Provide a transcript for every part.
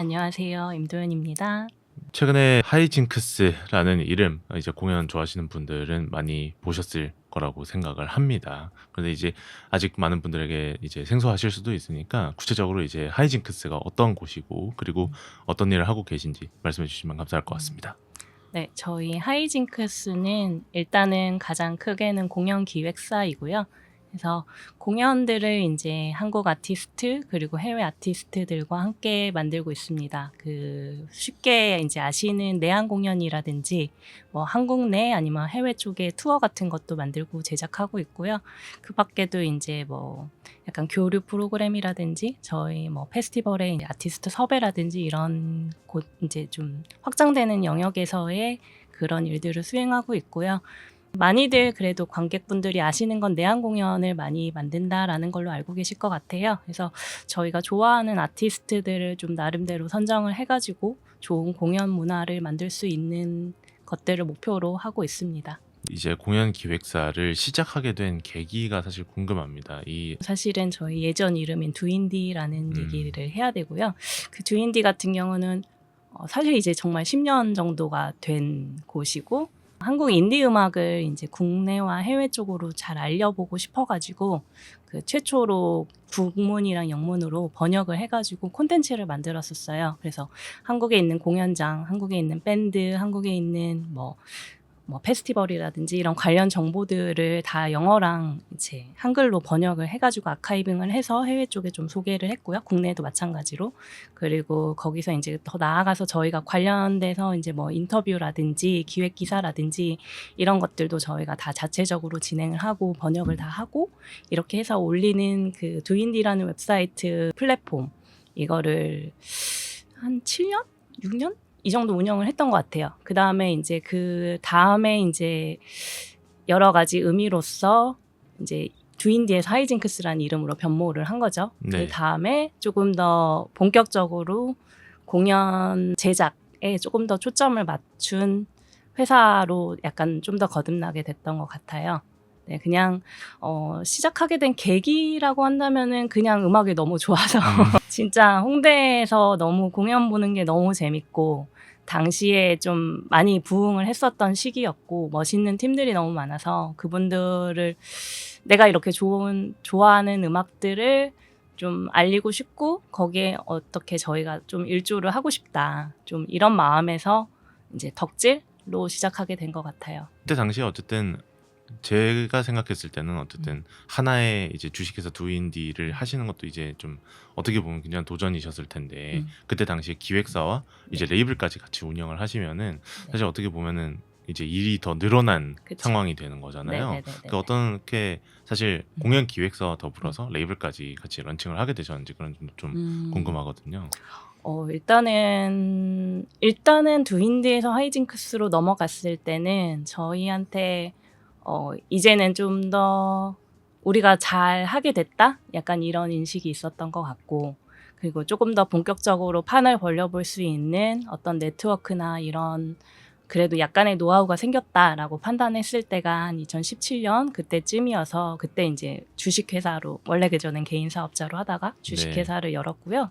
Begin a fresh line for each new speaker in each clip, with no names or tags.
안녕하세요. 임도현입니다.
최근에 하이징크스라는 이름 이제 공연 좋아하시는 분들은 많이 보셨을 거라고 생각을 합니다. 그런데 이제 아직 많은 분들에게 이제 생소하실 수도 있으니까 구체적으로 이제 하이징크스가 어떤 곳이고 그리고 어떤 일을 하고 계신지 말씀해 주시면 감사할 것 같습니다.
네, 저희 하이징크스는 일단은 가장 크게는 공연 기획사이고요. 그래서 공연들을 이제 한국 아티스트 그리고 해외 아티스트들과 함께 만들고 있습니다. 쉽게 이제 아시는 내한 공연이라든지 뭐 한국 내 아니면 해외 쪽에 투어 같은 것도 만들고 제작하고 있고요. 그 밖에도 이제 뭐 약간 교류 프로그램이라든지 저희 뭐 페스티벌의 이제 아티스트 섭외라든지 이런 곳 이제 좀 확장되는 영역에서의 그런 일들을 수행하고 있고요. 많이들 그래도 관객분들이 아시는 건 내한 공연을 많이 만든다라는 걸로 알고 계실 것 같아요. 그래서 저희가 좋아하는 아티스트들을 좀 나름대로 선정을 해가지고 좋은 공연 문화를 만들 수 있는 것들을 목표로 하고 있습니다.
이제 공연 기획사를 시작하게 된 계기가 사실 궁금합니다.
사실은 저희 예전 이름인 두인디라는 얘기를 해야 되고요. 그 두인디 같은 경우는 사실 이제 정말 10년 정도가 된 곳이고 한국 인디 음악을 이제 국내와 해외 쪽으로 잘 알려보고 싶어가지고 그 최초로 국문이랑 영문으로 번역을 해가지고 콘텐츠를 만들었었어요. 그래서 한국에 있는 공연장, 한국에 있는 밴드, 한국에 있는 뭐 페스티벌이라든지 이런 관련 정보들을 다 영어랑 이제 한글로 번역을 해가지고 아카이빙을 해서 해외 쪽에 좀 소개를 했고요. 국내도 마찬가지로. 그리고 거기서 이제 더 나아가서 저희가 관련돼서 이제 뭐 인터뷰라든지 기획 기사라든지 이런 것들도 저희가 다 자체적으로 진행을 하고 번역을 다 하고 이렇게 해서 올리는 그 두인디라는 웹사이트 플랫폼 이거를 한 7년? 6년? 이 정도 운영을 했던 것 같아요. 그 다음에 이제 여러 가지 의미로서 이제 두인디에서 하이징크스라는 이름으로 변모를 한 거죠.
네.
그 다음에 조금 더 본격적으로 공연 제작에 조금 더 초점을 맞춘 회사로 약간 좀 더 거듭나게 됐던 것 같아요. 네, 그냥 시작하게 된 계기라고 한다면은 그냥 음악이 너무 좋아서 진짜 홍대에서 너무 공연 보는 게 너무 재밌고 당시에 좀 많이 부흥을 했었던 시기였고 멋있는 팀들이 너무 많아서 그분들을 내가 이렇게 좋아하는 음악들을 좀 알리고 싶고 거기에 어떻게 저희가 좀 일조를 하고 싶다. 좀 이런 마음에서 이제 덕질로 시작하게 된 것 같아요.
그때 당시에 어쨌든 제가 생각했을 때는 어쨌든 하나의 이제 주식회사 두인디를 하시는 것도 이제 좀 어떻게 보면 굉장히 도전이셨을 텐데 그때 당시에 기획사와 이제 레이블까지 같이 운영을 하시면은 사실 어떻게 보면은 이제 일이 더 늘어난
그쵸.
상황이 되는 거잖아요.
네네네네.
그 어떻게 사실 공연 기획사와 더불어서 레이블까지 같이 런칭을 하게 되셨는지 그런 점도 좀 궁금하거든요.
일단은 두인디에서 하이징크스로 넘어갔을 때는 저희한테 이제는 좀 더 우리가 잘 하게 됐다? 약간 이런 인식이 있었던 것 같고, 그리고 조금 더 본격적으로 판을 벌려볼 수 있는 어떤 네트워크나 이런 그래도 약간의 노하우가 생겼다라고 판단했을 때가 한 2017년 그때쯤이어서 그때 이제 주식회사로 원래 그전엔 개인 사업자로 하다가 주식회사를 열었고요.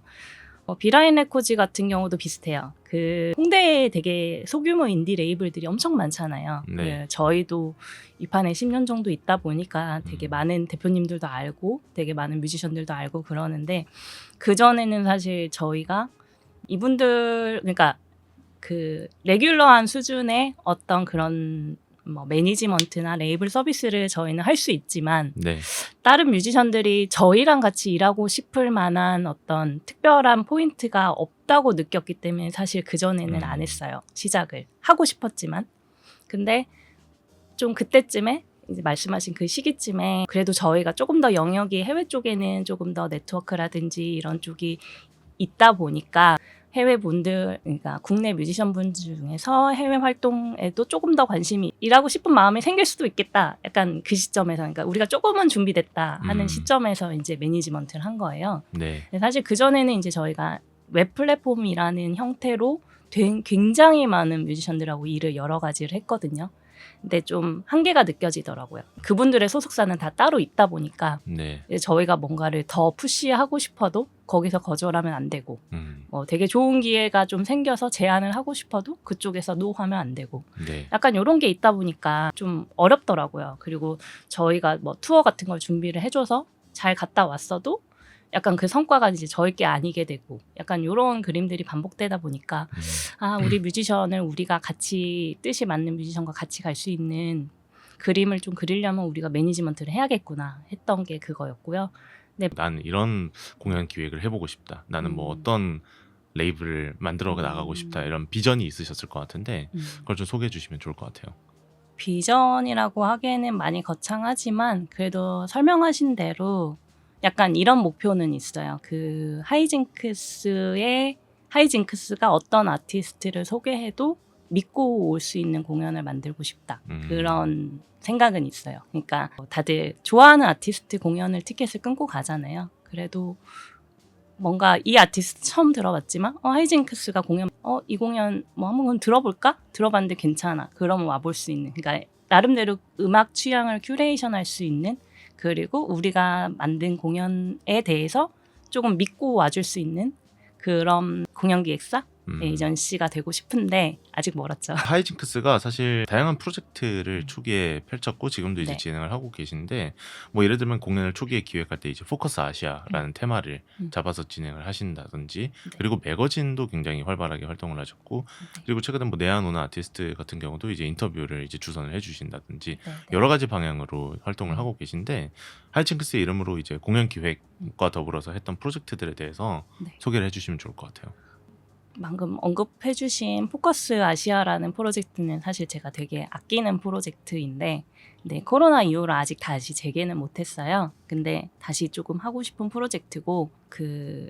비라인 레코즈 같은 경우도 비슷해요. 그 홍대에 되게 소규모 인디 레이블들이 엄청 많잖아요.
네.
저희도 이 판에 10년 정도 있다 보니까 되게 많은 대표님들도 알고 되게 많은 뮤지션들도 알고 그러는데 그전에는 사실 저희가 이분들 그러니까 그 레귤러한 수준의 어떤 그런 뭐 매니지먼트나 레이블 서비스를 저희는 할 수 있지만
네.
다른 뮤지션들이 저희랑 같이 일하고 싶을 만한 어떤 특별한 포인트가 없다고 느꼈기 때문에 사실 그전에는 안 했어요. 시작을 하고 싶었지만. 근데 좀 그때쯤에 이제 말씀하신 그 시기쯤에 그래도 저희가 조금 더 영역이 해외 쪽에는 조금 더 네트워크라든지 이런 쪽이 있다 보니까 해외 분들, 그러니까 국내 뮤지션 분 중에서 해외 활동에도 조금 더 관심이 일하고 싶은 마음이 생길 수도 있겠다. 약간 그 시점에서, 그러니까 우리가 조금은 준비됐다 하는 시점에서 이제 매니지먼트를 한 거예요.
네.
근데 사실 그 전에는 이제 저희가 웹 플랫폼이라는 형태로 굉장히 많은 뮤지션들하고 일을 여러 가지를 했거든요. 근데 좀 한계가 느껴지더라고요. 그분들의 소속사는 다 따로 있다 보니까
네.
이제 저희가 뭔가를 더 푸시하고 싶어도 거기서 거절하면 안 되고 되게 좋은 기회가 좀 생겨서 제안을 하고 싶어도 그쪽에서 노하면 안 되고
네.
약간 이런 게 있다 보니까 좀 어렵더라고요. 그리고 저희가 뭐 투어 같은 걸 준비를 해줘서 잘 갔다 왔어도 약간 그 성과가 이제 저희 게 아니게 되고 약간 이런 그림들이 반복되다 보니까 우리 뮤지션을 우리가 같이 뜻이 맞는 뮤지션과 같이 갈 수 있는 그림을 좀 그리려면 우리가 매니지먼트를 해야겠구나 했던 게 그거였고요.
난 이런 공연 기획을 해보고 싶다. 나는 뭐 어떤 레이블을 만들어 나가고 싶다. 이런 비전이 있으셨을 것 같은데 그걸 좀 소개해 주시면 좋을 것 같아요.
비전이라고 하기에는 많이 거창하지만 그래도 설명하신 대로 약간 이런 목표는 있어요. 그 하이징크스가 어떤 아티스트를 소개해도 믿고 올 수 있는 공연을 만들고 싶다. 그런 생각은 있어요. 그러니까 다들 좋아하는 아티스트 공연을 티켓을 끊고 가잖아요. 그래도 뭔가 이 아티스트 처음 들어봤지만 하이징크스가 공연 이 공연 뭐 한번 들어볼까? 들어봤는데 괜찮아. 그러면 와볼 수 있는. 그러니까 나름대로 음악 취향을 큐레이션할 수 있는 그리고 우리가 만든 공연에 대해서 조금 믿고 와줄 수 있는 그런 공연 기획사 에이전시가 되고 싶은데 아직 멀었죠.
하이징크스가 사실 다양한 프로젝트를 초기에 펼쳤고 지금도 이제
네.
진행을 하고 계신데 뭐 예를 들면 공연을 초기에 기획할 때 이제 포커스 아시아라는 테마를 잡아서 진행을 하신다든지
네.
그리고 매거진도 굉장히 활발하게 활동을 하셨고
네.
그리고 최근에 뭐 내한오나 아티스트 같은 경우도 이제 인터뷰를 이제 주선을 해주신다든지
네.
여러 가지 방향으로 활동을 하고 계신데 하이징크스의 이름으로 이제 공연 기획과 더불어서 했던 프로젝트들에 대해서
네.
소개를 해주시면 좋을 것 같아요.
방금 언급해주신 포커스 아시아라는 프로젝트는 사실 제가 되게 아끼는 프로젝트인데 코로나 이후로 아직 다시 재개는 못했어요. 근데 다시 조금 하고 싶은 프로젝트고 그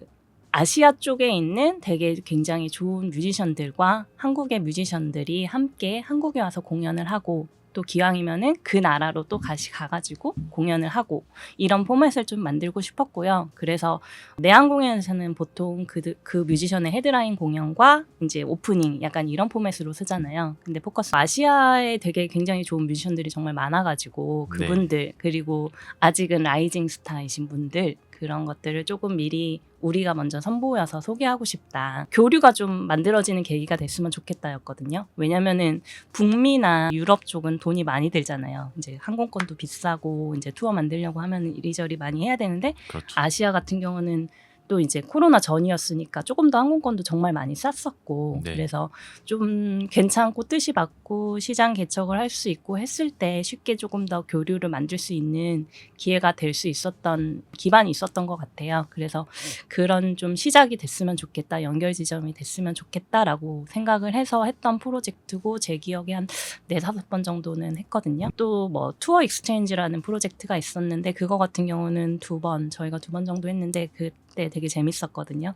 아시아 쪽에 있는 되게 굉장히 좋은 뮤지션들과 한국의 뮤지션들이 함께 한국에 와서 공연을 하고 또 기왕이면은 그 나라로 또 다시 가가지고 공연을 하고 이런 포맷을 좀 만들고 싶었고요. 그래서 내한 공연에서는 보통 그 뮤지션의 헤드라인 공연과 이제 오프닝 약간 이런 포맷으로 쓰잖아요. 근데 포커스 아시아에 되게 굉장히 좋은 뮤지션들이 정말 많아가지고 그분들 그리고 아직은 라이징 스타이신 분들 그런 것들을 조금 미리 우리가 먼저 선보여서 소개하고 싶다. 교류가 좀 만들어지는 계기가 됐으면 좋겠다였거든요. 왜냐면은 북미나 유럽 쪽은 돈이 많이 들잖아요. 이제 항공권도 비싸고 이제 투어 만들려고 하면 이리저리 많이 해야 되는데
그렇죠.
아시아 같은 경우는 또 이제 코로나 전이었으니까 조금 더 항공권도 정말 많이 쌌었고 그래서 좀 괜찮고 뜻이 맞고 시장 개척을 할 수 있고 했을 때 쉽게 조금 더 교류를 만들 수 있는 기회가 될 수 있었던 기반이 있었던 것 같아요. 그래서 그런 좀 시작이 됐으면 좋겠다, 연결 지점이 됐으면 좋겠다라고 생각을 해서 했던 프로젝트고 제 기억에 한 4-5번 정도는 했거든요. 또 뭐 투어 익스체인지라는 프로젝트가 있었는데 그거 같은 경우는 저희가 2번 정도 했는데 그때 되게 재밌었거든요.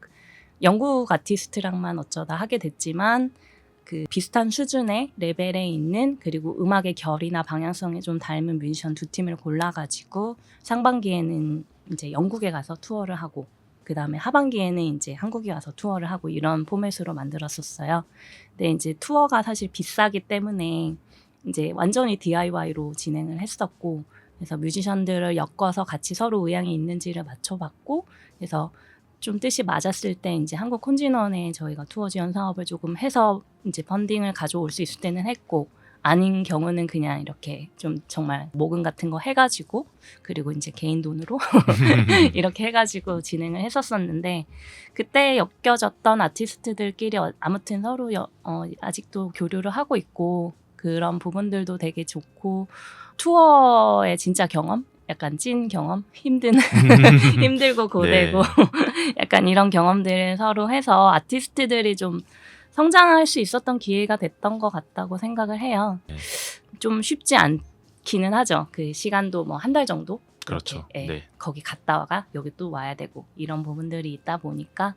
영국 아티스트랑만 어쩌다 하게 됐지만 그 비슷한 수준의 레벨에 있는 그리고 음악의 결이나 방향성에 좀 닮은 뮤지션 2팀을 골라가지고 상반기에는 이제 영국에 가서 투어를 하고 그 다음에 하반기에는 이제 한국에 와서 투어를 하고 이런 포맷으로 만들었었어요. 근데 이제 투어가 사실 비싸기 때문에 이제 완전히 DIY로 진행을 했었고 그래서 뮤지션들을 엮어서 같이 서로 의향이 있는지를 맞춰봤고 그래서 좀 뜻이 맞았을 때 이제 한국 콘진원에 저희가 투어 지원 사업을 조금 해서 이제 펀딩을 가져올 수 있을 때는 했고 아닌 경우는 그냥 이렇게 좀 정말 모금 같은 거 해가지고 그리고 이제 개인 돈으로 이렇게 해가지고 진행을 했었었는데 그때 엮여졌던 아티스트들끼리 아무튼 서로 아직도 교류를 하고 있고 그런 부분들도 되게 좋고 투어의 진짜 경험? 약간 찐 경험? 힘들고 고되고 약간 이런 경험들을 서로 해서 아티스트들이 좀 성장할 수 있었던 기회가 됐던 것 같다고 생각을 해요. 좀 쉽지 않기는 하죠. 그 시간도 뭐 1달 정도?
그렇죠.
거기 갔다 와가 여기 또 와야 되고 이런 부분들이 있다 보니까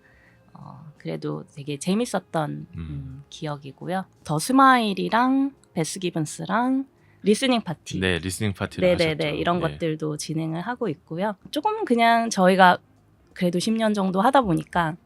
그래도 되게 재밌었던 기억이고요. 더 스마일이랑 베스 기븐스랑 리스닝 파티.
리스닝 파티를 하셨죠.
이런 것들도 진행을 하고 있고요. 조금 그냥 저희가 그래도 10년 정도 하다 보니까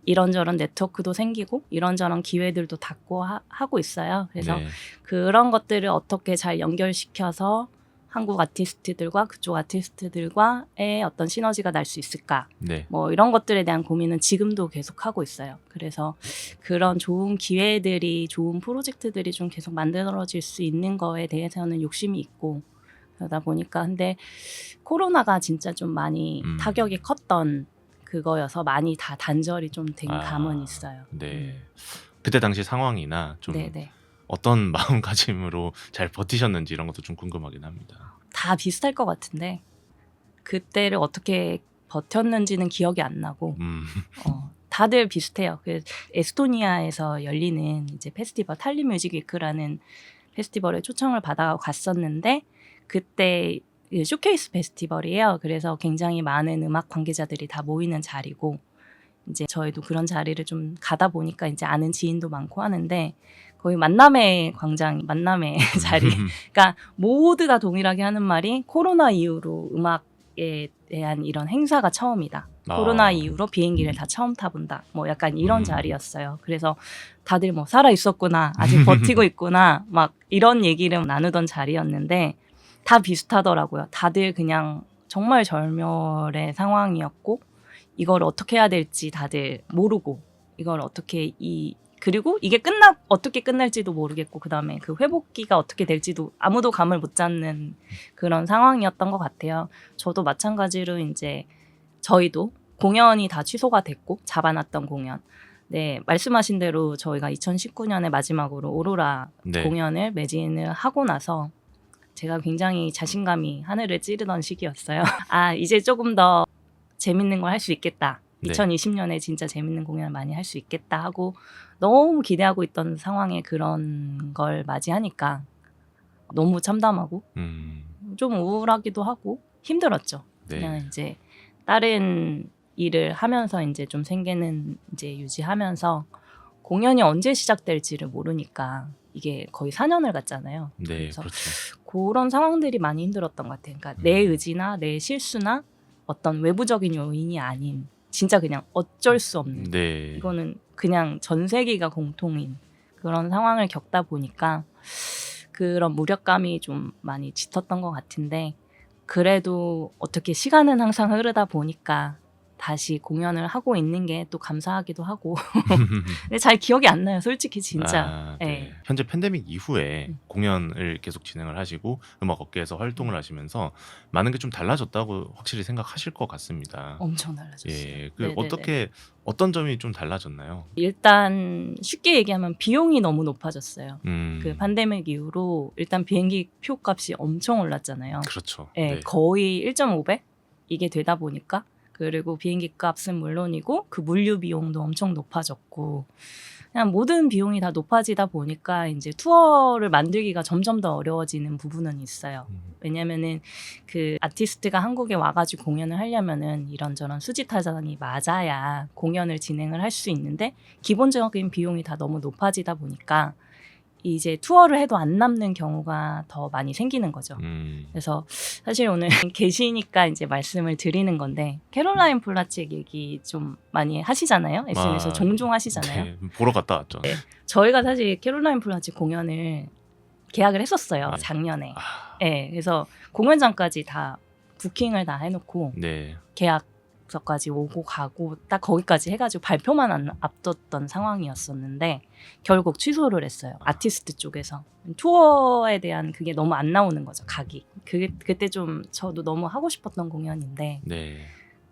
이런저런 네트워크도 생기고 이런저런 기회들도 닫고 하고 있어요. 그래서
네.
그런 것들을 어떻게 잘 연결시켜서 한국 아티스트들과 그쪽 아티스트들과의 어떤 시너지가 날 수 있을까?
네.
뭐 이런 것들에 대한 고민은 지금도 계속 하고 있어요. 그래서 그런 좋은 기회들이, 좋은 프로젝트들이 좀 계속 만들어질 수 있는 거에 대해서는 욕심이 있고 그러다 보니까 근데 코로나가 진짜 좀 많이 타격이 컸던 그거여서 많이 다 단절이 좀 된 감은 있어요.
네. 그때 당시 상황이나 좀
네네.
어떤 마음가짐으로 잘 버티셨는지 이런 것도 좀 궁금하긴 합니다.
다 비슷할 것 같은데 그때를 어떻게 버텼는지는 기억이 안 나고 다들 비슷해요. 그 에스토니아에서 열리는 이제 페스티벌 탈린 뮤직 위크라는 페스티벌에 초청을 받아 갔었는데 그때 쇼케이스 페스티벌이에요. 그래서 굉장히 많은 음악 관계자들이 다 모이는 자리고 이제 저희도 그런 자리를 좀 가다 보니까 이제 아는 지인도 많고 하는데 거의 만남의 광장, 만남의 자리. 그러니까 모두 다 동일하게 하는 말이 코로나 이후로 음악에 대한 이런 행사가 처음이다. 코로나 이후로 비행기를 다 처음 타본다. 뭐 약간 이런 자리였어요. 그래서 다들 뭐 살아 있었구나, 아직 버티고 있구나, 막 이런 얘기를 나누던 자리였는데 다 비슷하더라고요. 다들 그냥 정말 절멸의 상황이었고 이걸 어떻게 해야 될지 다들 모르고 이걸 어떻게 그리고 이게 어떻게 끝날지도 모르겠고 그다음에 그 회복기가 어떻게 될지도 아무도 감을 못 잡는 그런 상황이었던 것 같아요. 저도 마찬가지로 이제 저희도 공연이 다 취소가 됐고 잡아놨던 공연. 네, 말씀하신 대로 저희가 2019년에 마지막으로 오로라
네.
공연을 매진을 하고 나서 제가 굉장히 자신감이 하늘을 찌르던 시기였어요. 아, 이제 조금 더 재밌는 걸 할 수 있겠다.
네.
2020년에 진짜 재밌는 공연을 많이 할 수 있겠다 하고 너무 기대하고 있던 상황에 그런 걸 맞이하니까 너무 참담하고 좀 우울하기도 하고 힘들었죠.
네.
그냥 이제 다른 일을 하면서 이제 좀 생계는 이제 유지하면서 공연이 언제 시작될지를 모르니까 이게 거의 4년을 갔잖아요.
네,
그래서
그렇죠.
그런 상황들이 많이 힘들었던 것 같아요. 그러니까 내 의지나 내 실수나 어떤 외부적인 요인이 아닌 진짜 그냥 어쩔 수 없는
네.
이거는 그냥 전 세계가 공통인 그런 상황을 겪다 보니까 그런 무력감이 좀 많이 짙었던 것 같은데 그래도 어떻게 시간은 항상 흐르다 보니까 다시 공연을 하고 있는 게 또 감사하기도 하고 근데 잘 기억이 안 나요 솔직히 진짜.
네.
네.
현재 팬데믹 이후에 공연을 계속 진행을 하시고 음악 업계에서 활동을 하시면서 많은 게 좀 달라졌다고 확실히 생각하실 것 같습니다.
엄청 달라졌어요.
예,
네네네.
어떤 점이 좀 달라졌나요?
일단 쉽게 얘기하면 비용이 너무 높아졌어요. 그 팬데믹 이후로 일단 비행기 표값이 엄청 올랐잖아요.
그렇죠.
네,
네.
거의 1.5배 이게 되다 보니까 그리고 비행기 값은 물론이고 그 물류 비용도 엄청 높아졌고 그냥 모든 비용이 다 높아지다 보니까 이제 투어를 만들기가 점점 더 어려워지는 부분은 있어요. 왜냐면은 그 아티스트가 한국에 와가지고 공연을 하려면은 이런저런 수지타산이 맞아야 공연을 진행을 할 수 있는데 기본적인 비용이 다 너무 높아지다 보니까 이제 투어를 해도 안 남는 경우가 더 많이 생기는 거죠. 그래서 사실 오늘 계시니까 이제 말씀을 드리는 건데 캐롤라인 플라치의 얘기 좀 많이 하시잖아요. SNS에서 종종 하시잖아요.
네, 보러 갔다 왔죠.
네. 저희가 사실 캐롤라인 플라치 공연을 계약을 했었어요. 작년에. 네, 그래서 공연장까지 다 부킹을 다 해놓고
네.
계약서까지 오고 가고 딱 거기까지 해가지고 발표만 앞뒀던 상황이었었는데 결국 취소를 했어요. 아티스트 쪽에서. 투어에 대한 그게 너무 안 나오는 거죠. 각이. 그때 좀 저도 너무 하고 싶었던 공연인데
네.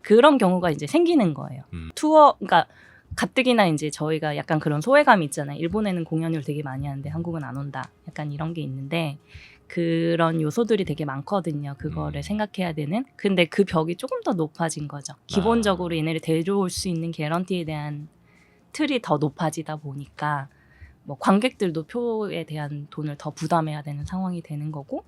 그런 경우가 이제 생기는 거예요. 투어, 그러니까 가뜩이나 이제 저희가 약간 그런 소외감이 있잖아요. 일본에는 공연을 되게 많이 하는데 한국은 안 온다. 약간 이런 게 있는데 그런 요소들이 되게 많거든요. 그거를 생각해야 되는. 근데 그 벽이 조금 더 높아진 거죠. 기본적으로 얘네를 데려올 수 있는 개런티에 대한 틀이 더 높아지다 보니까 뭐 관객들도 표에 대한 돈을 더 부담해야 되는 상황이 되는 거고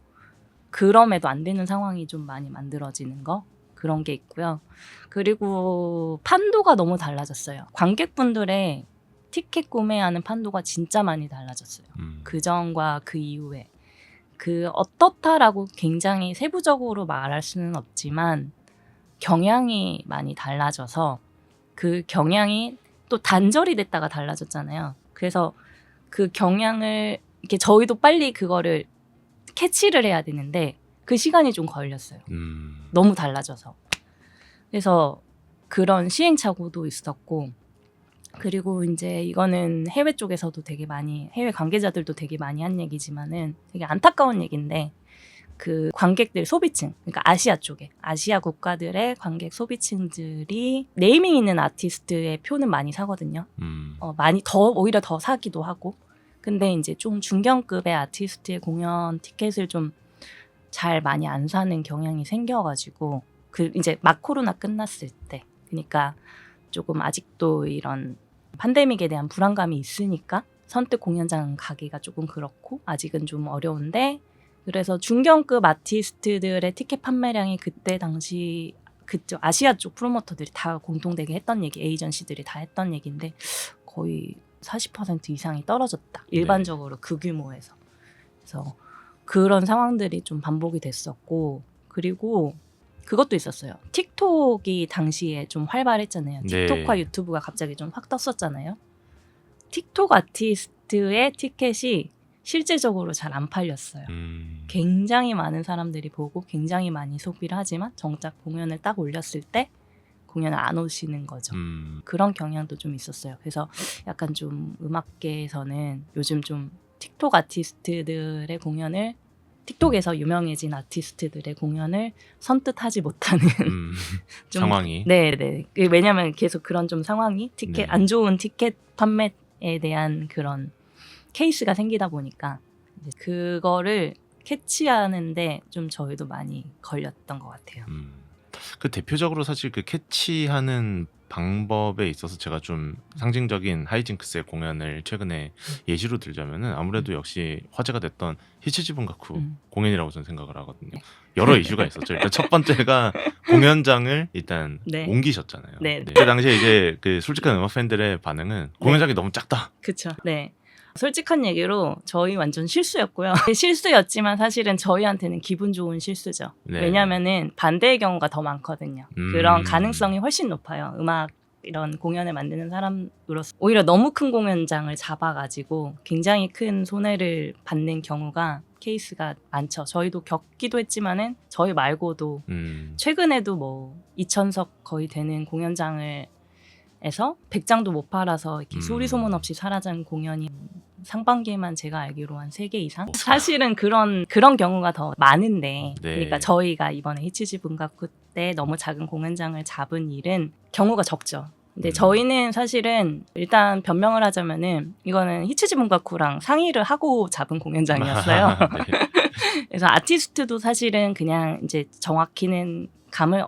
그럼에도 안 되는 상황이 좀 많이 만들어지는 거. 그런 게 있고요. 그리고 판도가 너무 달라졌어요. 관객분들의 티켓 구매하는 판도가 진짜 많이 달라졌어요. 그 전과 그 이후에. 그 어떻다라고 굉장히 세부적으로 말할 수는 없지만 경향이 많이 달라져서 그 경향이 또 단절이 됐다가 달라졌잖아요. 그래서 그 경향을 이렇게 저희도 빨리 그거를 캐치를 해야 되는데 그 시간이 좀 걸렸어요. 너무 달라져서. 그래서 그런 시행착오도 있었고, 그리고 이제 이거는 해외 쪽에서도 되게 많이, 해외 관계자들도 되게 많이 한 얘기지만은 되게 안타까운 얘기인데, 그 관객들 소비층, 그러니까 아시아 쪽에, 아시아 국가들의 관객 소비층들이 네이밍 있는 아티스트의 표는 많이 사거든요. 많이 오히려 더 사기도 하고. 근데 이제 좀 중견급의 아티스트의 공연 티켓을 좀 잘 많이 안 사는 경향이 생겨가지고, 그 이제 막 코로나 끝났을 때, 그러니까 조금 아직도 이런 팬데믹에 대한 불안감이 있으니까 선뜻 공연장 가기가 조금 그렇고 아직은 좀 어려운데, 그래서 중견급 아티스트들의 티켓 판매량이 그때 당시 그쪽 아시아 쪽 프로모터들이 다 공통되게 했던 얘기, 에이전시들이 다 했던 얘기인데 거의 40% 이상이 떨어졌다. 일반적으로 그 규모에서. 그래서 그런 상황들이 좀 반복이 됐었고, 그리고 그것도 있었어요. 틱톡이 당시에 좀 활발했잖아요. 틱톡과 유튜브가 갑자기 좀 확 떴었잖아요. 틱톡 아티스트의 티켓이 실제적으로 잘 안 팔렸어요. 굉장히 많은 사람들이 보고 굉장히 많이 소비를 하지만 정작 공연을 딱 올렸을 때 공연을 안 오시는 거죠. 그런 경향도 좀 있었어요. 그래서 약간 좀 음악계에서는 요즘 좀 틱톡 아티스트들의 공연을, 틱톡에서 유명해진 아티스트들의 공연을 선뜻 하지 못하는 좀,
상황이.
네네. 왜냐하면 계속 그런 좀 상황이 티켓, 안 좋은 티켓 판매에 대한 그런 케이스가 생기다 보니까 이제 그거를 캐치하는데 좀 저희도 많이 걸렸던 것 같아요.
그 대표적으로 사실 그 캐치하는 방법에 있어서 제가 좀 상징적인 하이징크스의 공연을 최근에 예시로 들자면은 아무래도 역시 화제가 됐던 히치지 분가쿠 공연이라고 저는 생각을 하거든요. 여러 이슈가 있었죠. 일단 첫 번째가 공연장을 일단 옮기셨잖아요. 그 당시에 이제 그 솔직한 음악 팬들의 반응은 공연장이 너무 작다.
그렇죠. 네. 솔직한 얘기로 저희 완전 실수였고요. 실수였지만 사실은 저희한테는 기분 좋은 실수죠. 왜냐면은 반대의 경우가 더 많거든요. 그런 가능성이 훨씬 높아요. 음악 이런 공연을 만드는 사람으로서 오히려 너무 큰 공연장을 잡아가지고 굉장히 큰 손해를 받는 경우가 케이스가 많죠. 저희도 겪기도 했지만은 저희 말고도 최근에도 뭐 2,000석 거의 되는 공연장을 에서 100장도 못 팔아서 이렇게 소리 소문 없이 사라진 공연이 상반기에만 제가 알기로 한 3개 이상? 사실은 그런 경우가 더 많은데, 그러니까 저희가 이번에 히치지 분가쿠 때 너무 작은 공연장을 잡은 일은 경우가 적죠. 근데 저희는 사실은 일단 변명을 하자면은 이거는 히치지 분가쿠랑 상의를 하고 잡은 공연장이었어요. 그래서 아티스트도 사실은 그냥 이제 정확히는 감을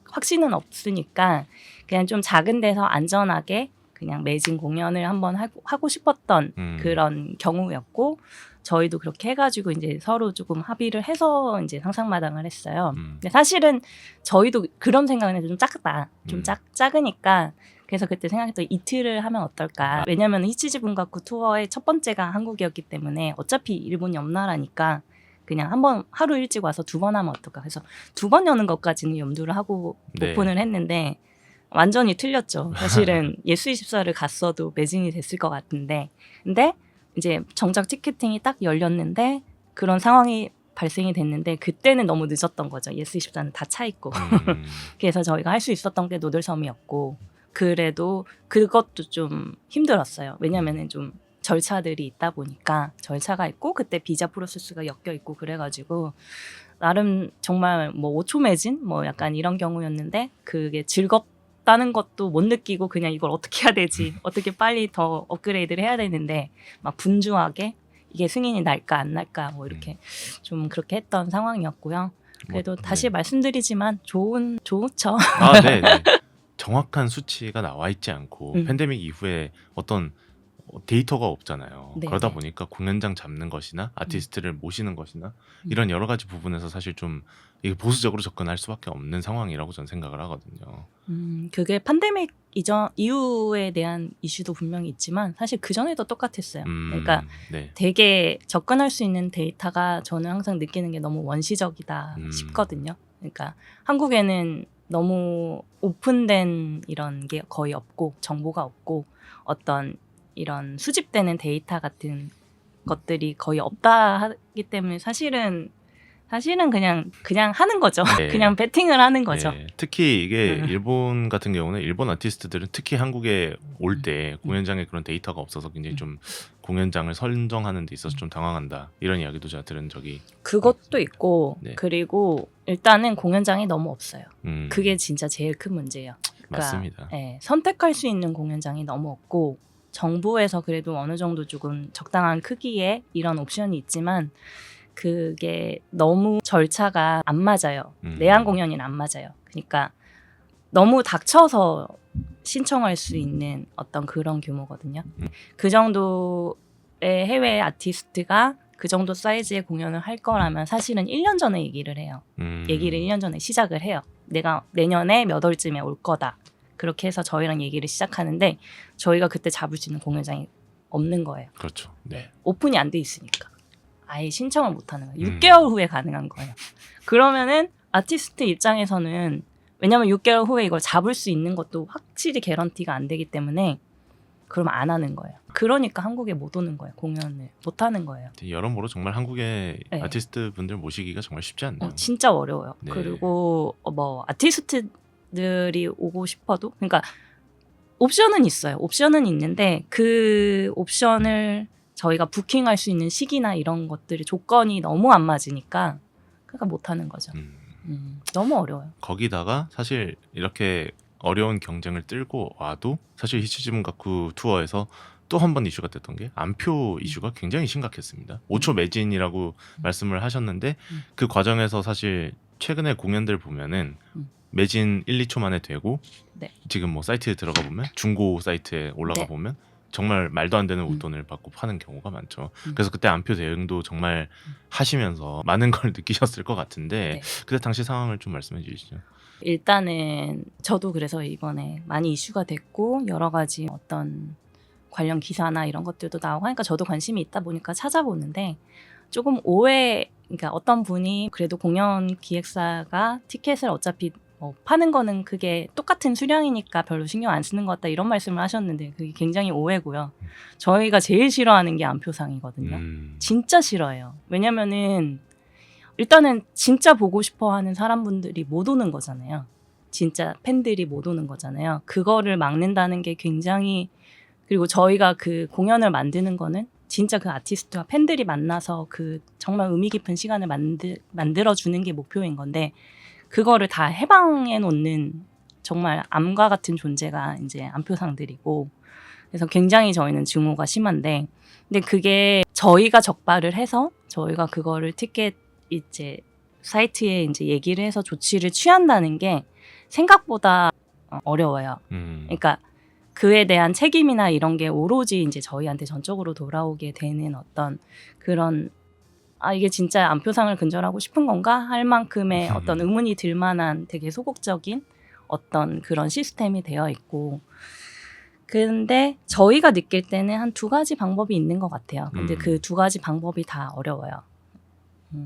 확신은 없으니까 그냥 좀 작은 데서 안전하게 그냥 매진 공연을 한번 하고 싶었던 그런 경우였고, 저희도 그렇게 해가지고 이제 서로 조금 합의를 해서 이제 상상마당을 했어요. 근데 사실은 저희도 그런 생각은 해도 좀 작다, 좀 작으니까 그래서 그때 생각했던 이틀을 하면 어떨까. 왜냐면 히치지 분가쿠 투어의 첫 번째가 한국이었기 때문에 어차피 일본이 옆나라니까 그냥 한번 하루 일찍 와서 2번 하면 어떨까. 그래서 2번 여는 것까지는 염두를 하고 오픈을 했는데 완전히 틀렸죠. 사실은 예스24를 갔어도 매진이 됐을 것 같은데, 근데 이제 정작 티켓팅이 딱 열렸는데 그런 상황이 발생이 됐는데 그때는 너무 늦었던 거죠. 예스24는 다 차 있고. 그래서 저희가 할 수 있었던 게 노들섬이었고, 그래도 그것도 좀 힘들었어요. 왜냐면은 좀 절차들이 있다 보니까, 절차가 있고 그때 비자 프로세스가 엮여 있고 그래가지고 나름 정말 뭐 5초 매진 뭐 약간 이런 경우였는데 그게 즐겁다는 것도 못 느끼고 그냥 이걸 어떻게 해야 되지, 어떻게 빨리 더 업그레이드를 해야 되는데 막 분주하게 이게 승인이 날까 안 날까 뭐 이렇게 좀 그렇게 했던 상황이었고요. 그래도 다시 말씀드리지만 좋죠.
네. 정확한 수치가 나와 있지 않고 팬데믹 이후에 어떤 데이터가 없잖아요. 그러다 보니까 공연장 잡는 것이나 아티스트를 모시는 것이나 이런 여러 가지 부분에서 사실 좀 이게 보수적으로 접근할 수밖에 없는 상황이라고 저는 생각을 하거든요.
그게 팬데믹 이후에 대한 이슈도 분명히 있지만 사실 그 전에도 똑같았어요. 그러니까 되게 접근할 수 있는 데이터가 저는 항상 느끼는 게 너무 원시적이다 싶거든요. 그러니까 한국에는 너무 오픈된 이런 게 거의 없고 정보가 없고 어떤 이런 수집되는 데이터 같은 것들이 거의 없다 하기 때문에 사실은 그냥 하는 거죠.
네.
그냥 배팅을 하는 거죠.
네, 특히 이게 일본 같은 경우는 일본 아티스트들은 특히 한국에 올 때 공연장에 그런 데이터가 없어서 굉장히 좀 공연장을 선정하는 데 있어서 좀 당황한다 이런 이야기도 제가 들은 적이
그것도 있고
네.
그리고 일단은 공연장이 너무 없어요.
음,
그게 진짜 제일 큰 문제예요.
맞습니다.
예, 선택할 수 있는 공연장이 너무 없고 정부에서 그래도 어느 정도 조금 적당한 크기의 이런 옵션이 있지만 그게 너무 절차가 안 맞아요. 내한 공연이랑 안 맞아요. 그러니까 너무 닥쳐서 신청할 수 있는 어떤 그런 규모거든요. 그 정도의 해외 아티스트가 그 정도 사이즈의 공연을 할 거라면 사실은 1년 전에 얘기를 해요. 얘기를 1년 전에 시작을 해요. 내가 내년에 몇 월쯤에 올 거다. 그렇게 해서 저희랑 얘기를 시작하는데 저희가 그때 잡을 수 있는 공연장이 없는 거예요.
그렇죠. 네.
오픈이 안 돼 있으니까. 아예 신청을 못 하는 거예요. 6개월 후에 가능한 거예요. 그러면은 아티스트 입장에서는 왜냐면 6개월 후에 이걸 잡을 수 있는 것도 확실히 개런티가 안 되기 때문에 그러면 안 하는 거예요. 그러니까 한국에 못 오는 거예요. 공연을 못 하는 거예요.
여러모로 정말 한국의
네.
아티스트 분들 모시기가 정말 쉽지 않네요.
진짜 어려워요.
네.
그리고 뭐 아티스트들이 오고 싶어도 그러니까 옵션은 있어요. 옵션은 있는데 그 옵션을 저희가 부킹할 수 있는 시기나 이런 것들이 조건이 너무 안 맞으니까 그러니까 못 하는 거죠. 너무 어려워요.
거기다가 사실 이렇게 어려운 경쟁을 뚫고 와도 사실 히치즈문가쿠 투어에서 또 한 번 이슈가 됐던 게 안표 이슈가 굉장히 심각했습니다. 5초 매진이라고 말씀을 하셨는데 그 과정에서 사실 최근에 공연들 보면은 매진 1, 2초 만에 되고
네.
지금 뭐 사이트에 들어가 보면 중고 사이트에 올라가
네.
보면 정말 말도 안 되는 웃돈을 받고 파는 경우가 많죠. 그래서 그때 안표 대응도 정말 하시면서 많은 걸 느끼셨을 것 같은데
네.
그때 당시 상황을 좀 말씀해 주시죠.
일단은 저도 그래서 이번에 많이 이슈가 됐고 여러 가지 어떤 관련 기사나 이런 것들도 나오고 하니까 저도 관심이 있다 보니까 찾아보는데 조금 그러니까 어떤 분이 그래도 공연 기획사가 티켓을 어차피 뭐 파는 거는 그게 똑같은 수량이니까 별로 신경 안 쓰는 것 같다 이런 말씀을 하셨는데 그게 굉장히 오해고요. 저희가 제일 싫어하는 게 안표상이거든요. 진짜 싫어해요. 왜냐면은 일단은 진짜 보고 싶어 하는 사람분들이 못 오는 거잖아요. 진짜 팬들이 못 오는 거잖아요. 그거를 막는다는 게 굉장히 그리고 저희가 그 공연을 만드는 거는 진짜 그 아티스트와 팬들이 만나서 그 정말 의미 깊은 시간을 만들어주는 게 목표인 건데 그거를 다 해방해 놓는 정말 암과 같은 존재가 이제 안표상들이고 그래서 굉장히 저희는 증오가 심한데 근데 그게 저희가 적발을 해서 저희가 그거를 티켓 이제 사이트에 이제 얘기를 해서 조치를 취한다는 게 생각보다 어려워요. 그러니까 그에 대한 책임이나 이런 게 오로지 이제 저희한테 전적으로 돌아오게 되는 어떤 그런 이게 진짜 안표상을 근절하고 싶은 건가 할 만큼의 어떤 의문이 들 만한 되게 소극적인 어떤 그런 시스템이 되어 있고 근데 저희가 느낄 때는 한 두 가지 방법이 있는 것 같아요. 근데 그 두 가지 방법이 다 어려워요.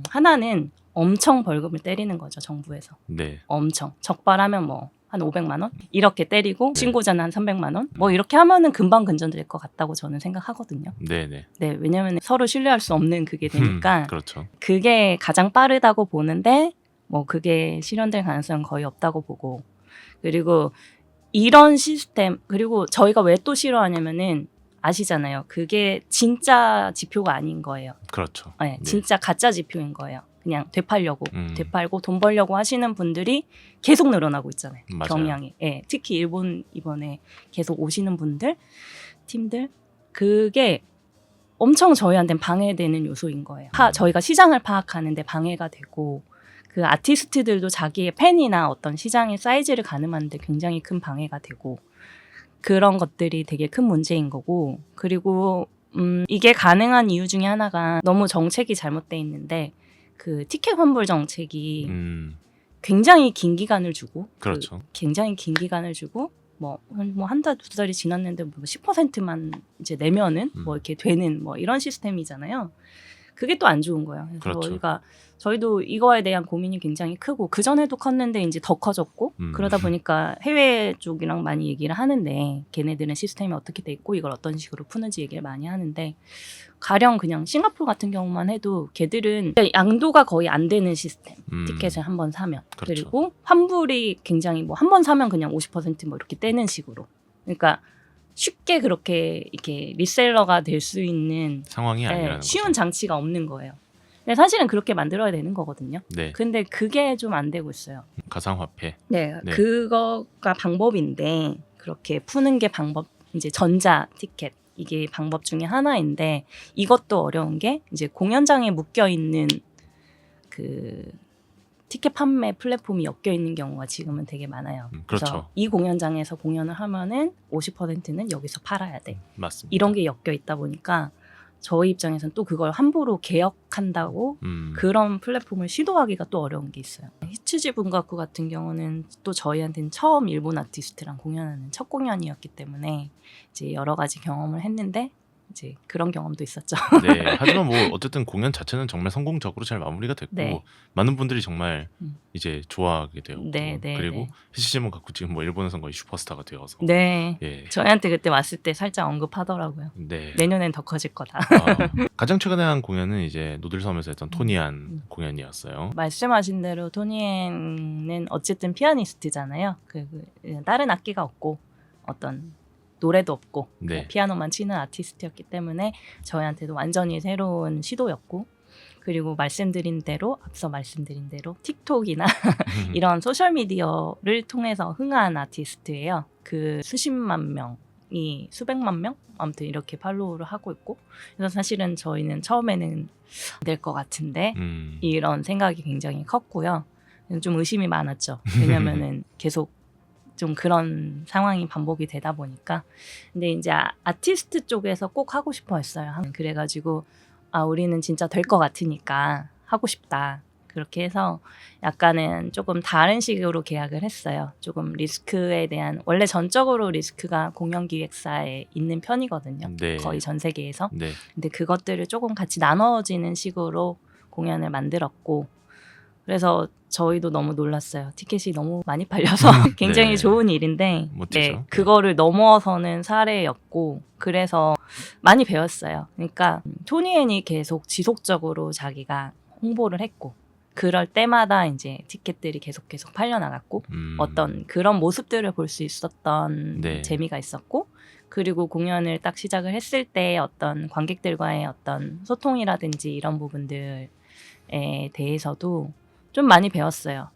하나는 엄청 벌금을 때리는 거죠, 정부에서.
네.
엄청. 적발하면 뭐 한 500만 원? 이렇게 때리고 신고자는 한 300만 원? 뭐 이렇게 하면은 금방 근절될 것 같다고 저는 생각하거든요.
네네.
네, 왜냐면 서로 신뢰할 수 없는 그게 되니까
그렇죠.
그게 가장 빠르다고 보는데 뭐 그게 실현될 가능성은 거의 없다고 보고 그리고 이런 시스템 그리고 저희가 왜 또 싫어하냐면은 아시잖아요. 그게 진짜 지표가 아닌 거예요.
그렇죠.
네, 진짜 가짜 지표인 거예요. 그냥 되팔려고 되팔고 돈 벌려고 하시는 분들이 계속 늘어나고 있잖아요.
맞아요.
경향이. 네, 특히 일본 이번에 계속 오시는 분들 팀들 그게 엄청 저희한테는 방해되는 요소인 거예요. 저희가 시장을 파악하는데 방해가 되고 그 아티스트들도 자기의 팬이나 어떤 시장의 사이즈를 가늠하는데 굉장히 큰 방해가 되고 그런 것들이 되게 큰 문제인 거고 그리고 이게 가능한 이유 중에 하나가 너무 정책이 잘못돼 있는데 그 티켓 환불 정책이 굉장히 긴 기간을 주고
그렇죠.
굉장히 긴 기간을 주고 뭐 한 달 두 달이 지났는데 뭐 10%만 이제 내면은 뭐 이렇게 되는 뭐 이런 시스템이잖아요. 그게 또 안 좋은 거예요. 그래서
그렇죠.
저희도 이거에 대한 고민이 굉장히 크고 그 전에도 컸는데 이제 더 커졌고 그러다 보니까 해외 쪽이랑 많이 얘기를 하는데 걔네들은 시스템이 어떻게 돼 있고 이걸 어떤 식으로 푸는지 얘기를 많이 하는데 가령 그냥 싱가포르 같은 경우만 해도 걔들은 양도가 거의 안 되는 시스템. 티켓을 한 번 사면
그렇죠.
그리고 환불이 굉장히 뭐 한 번 사면 그냥 50%뭐 이렇게 떼는 식으로. 그러니까 쉽게 그렇게 이렇게 리셀러가 될 수 있는
상황이 아니라는
쉬운
거죠.
장치가 없는 거예요. 근데 사실은 그렇게 만들어야 되는 거거든요.
네.
근데 그게 좀 안 되고 있어요.
가상화폐.
네,
네.
그거가 방법인데 그렇게 푸는 게 방법 이제 전자 티켓 이게 방법 중에 하나인데 이것도 어려운 게 이제 공연장에 묶여 있는 그 티켓 판매 플랫폼이 엮여 있는 경우가 지금은 되게 많아요.
그렇죠.
그래서 이 공연장에서 공연을 하면은 50%는 여기서 팔아야 돼.
맞습니다.
이런 게 엮여 있다 보니까 저희 입장에서는 또 그걸 함부로 개혁한다고 그런 플랫폼을 시도하기가 또 어려운 게 있어요. 히츠지 문가쿠 같은 경우는 또 저희한테는 처음 일본 아티스트랑 공연하는 첫 공연이었기 때문에 이제 여러 가지 경험을 했는데 이제 그런 경험도 있었죠.
네. 하지만 뭐 어쨌든 공연 자체는 정말 성공적으로 잘 마무리가 됐고
네.
많은 분들이 정말
음.
이제 좋아하게 되었고
네, 네,
그리고
네.
히시지문 갖고 지금 뭐 일본에선 거의 슈퍼스타가 되어서
네.
예.
저희한테 그때 왔을 때 살짝 언급하더라고요.
네.
내년엔 더 커질 거다.
가장 최근에 한 공연은 이제 노들섬에서 했던 토니안 공연이었어요.
말씀하신 대로 토니엔은 어쨌든 피아니스트잖아요. 다른 악기가 없고 어떤 노래도 없고
네.
피아노만 치는 아티스트였기 때문에 저희한테도 완전히 새로운 시도였고 그리고 앞서 말씀드린 대로 틱톡이나 이런 소셜미디어를 통해서 흥한 아티스트예요. 그 수십만 명이 수백만 명? 아무튼 이렇게 팔로우를 하고 있고 그래서 사실은 저희는 처음에는 안 될 것 같은데 이런 생각이 굉장히 컸고요. 좀 의심이 많았죠. 왜냐면은 계속 좀 그런 상황이 반복이 되다 보니까 근데 이제 아티스트 쪽에서 꼭 하고 싶어 했어요. 그래가지고 우리는 진짜 될 것 같으니까 하고 싶다. 그렇게 해서 약간은 조금 다른 식으로 계약을 했어요. 조금 리스크에 대한 원래 전적으로 리스크가 공연기획사에 있는 편이거든요.
네.
거의 전 세계에서.
네.
근데 그것들을 조금 같이 나눠지는 식으로 공연을 만들었고 그래서 저희도 너무 놀랐어요. 티켓이 너무 많이 팔려서 굉장히
네.
좋은 일인데
멋지죠.
그거를 넘어서는 사례였고 그래서 많이 배웠어요. 그러니까 토니앤이 계속 지속적으로 자기가 홍보를 했고 그럴 때마다 이제 티켓들이 계속 팔려나갔고 어떤 그런 모습들을 볼 수 있었던
네.
재미가 있었고 그리고 공연을 딱 시작을 했을 때 어떤 관객들과의 어떤 소통이라든지 이런 부분들에 대해서도 좀 많이 배웠어요.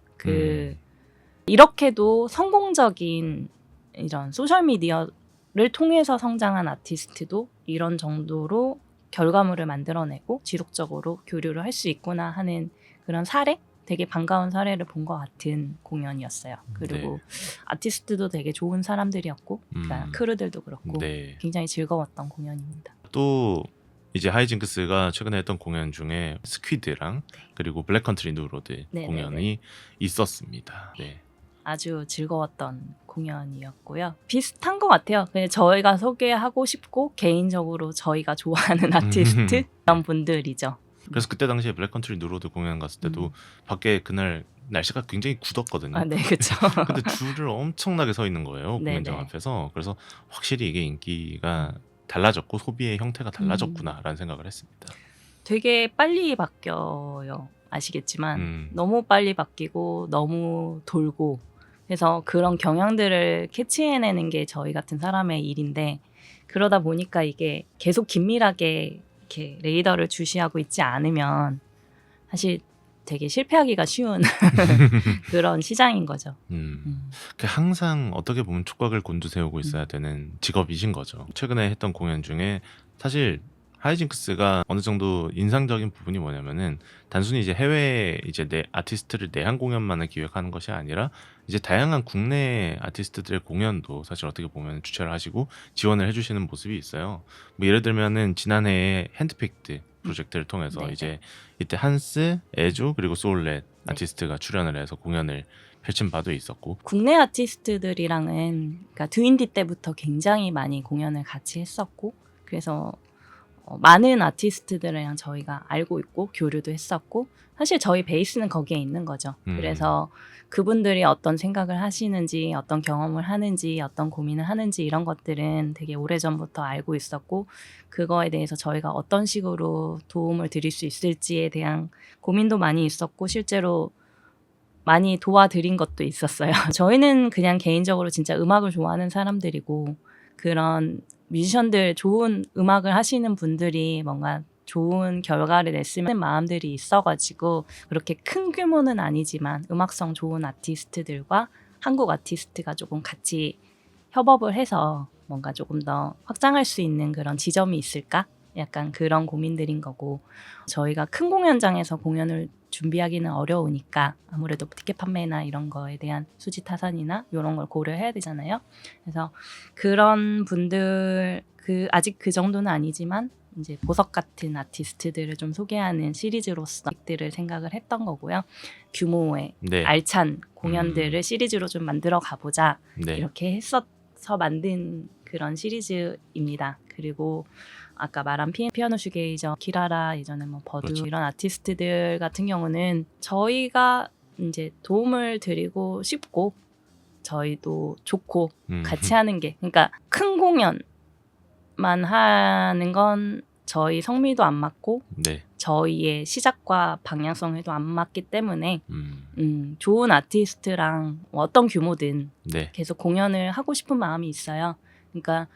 이렇게도 성공적인 이런 소셜미디어를 통해서 성장한 아티스트도 이런 정도로 결과물을 만들어내고 지속적으로 교류를 할 수 있구나 하는 그런 사례? 되게 반가운 사례를 본 것 같은 공연이었어요. 그리고 아티스트도 되게 좋은 사람들이었고 그러니까 크루들도 그렇고
네.
굉장히 즐거웠던 공연입니다.
또 이제 하이징크스가 최근에 했던 공연 중에 스퀴드랑 그리고 블랙컨트리 누로드
네,
공연이 있었습니다. 네.
아주 즐거웠던 공연이었고요. 비슷한 것 같아요. 그냥 저희가 소개하고 싶고 개인적으로 저희가 좋아하는 아티스트 이런 분들이죠.
그래서 그때 당시에 블랙컨트리 누로드 공연 갔을 때도 밖에 그날 날씨가 굉장히 굳었거든요.
네, 그렇죠.
근데 줄을 엄청나게 서 있는 거예요.
네,
공연장
네.
앞에서. 그래서 확실히 이게 인기가 달라졌고 소비의 형태가 달라졌구나라는 생각을 했습니다.
되게 빨리 바뀌어요. 아시겠지만 너무 빨리 바뀌고 너무 돌고 그래서 그런 경향들을 캐치해내는 게 저희 같은 사람의 일인데 그러다 보니까 이게 계속 긴밀하게 이렇게 레이더를 주시하고 있지 않으면 사실 되게 실패하기가 쉬운 그런 시장인 거죠.
항상 어떻게 보면 촉각을 곤두세우고 있어야 되는 직업이신 거죠. 최근에 했던 공연 중에 사실 하이징크스가 어느 정도 인상적인 부분이 뭐냐면은 단순히 이제 해외 이제 내 아티스트를 내한 공연만을 기획하는 것이 아니라 이제 다양한 국내 아티스트들의 공연도 사실 어떻게 보면 주최를 하시고 지원을 해주시는 모습이 있어요. 뭐 예를 들면은 지난해에 핸드픽드 프로젝트를 통해서
네네.
이제 이때 한스, 에조 그리고 소울렛 아티스트가 출연을 해서 공연을 펼친 바도 있었고
국내 아티스트들이랑은 그러니까 드윈디 때부터 굉장히 많이 공연을 같이 했었고 그래서 많은 아티스트들이랑 저희가 알고 있고 교류도 했었고 사실 저희 베이스는 거기에 있는 거죠. 그래서 그분들이 어떤 생각을 하시는지 어떤 경험을 하는지 어떤 고민을 하는지 이런 것들은 되게 오래전부터 알고 있었고 그거에 대해서 저희가 어떤 식으로 도움을 드릴 수 있을지에 대한 고민도 많이 있었고 실제로 많이 도와드린 것도 있었어요. 저희는 그냥 개인적으로 진짜 음악을 좋아하는 사람들이고 그런 뮤지션들 좋은 음악을 하시는 분들이 뭔가 좋은 결과를 냈으면 마음들이 있어가지고 그렇게 큰 규모는 아니지만 음악성 좋은 아티스트들과 한국 아티스트가 조금 같이 협업을 해서 뭔가 조금 더 확장할 수 있는 그런 지점이 있을까? 약간 그런 고민들인 거고 저희가 큰 공연장에서 공연을 준비하기는 어려우니까 아무래도 티켓 판매나 이런 거에 대한 수지 타산이나 이런 걸 고려해야 되잖아요. 그래서 그런 분들 아직 그 정도는 아니지만 이제 보석 같은 아티스트들을 좀 소개하는 시리즈로서 들을 생각을 했던 거고요. 규모의
네.
알찬 공연들을 시리즈로 좀 만들어 가보자
네.
이렇게 했어서 만든 그런 시리즈입니다. 그리고 아까 말한 피아노 슈게이저, 키라라, 예전에 뭐 버드
그렇죠.
이런 아티스트들 같은 경우는 저희가 이제 도움을 드리고 싶고 저희도 좋고 같이 하는 게 그러니까 큰 공연만 하는 건 저희 성미도 안 맞고
네.
저희의 시작과 방향성에도 안 맞기 때문에 좋은 아티스트랑 어떤 규모든
네.
계속 공연을 하고 싶은 마음이 있어요. 그러니까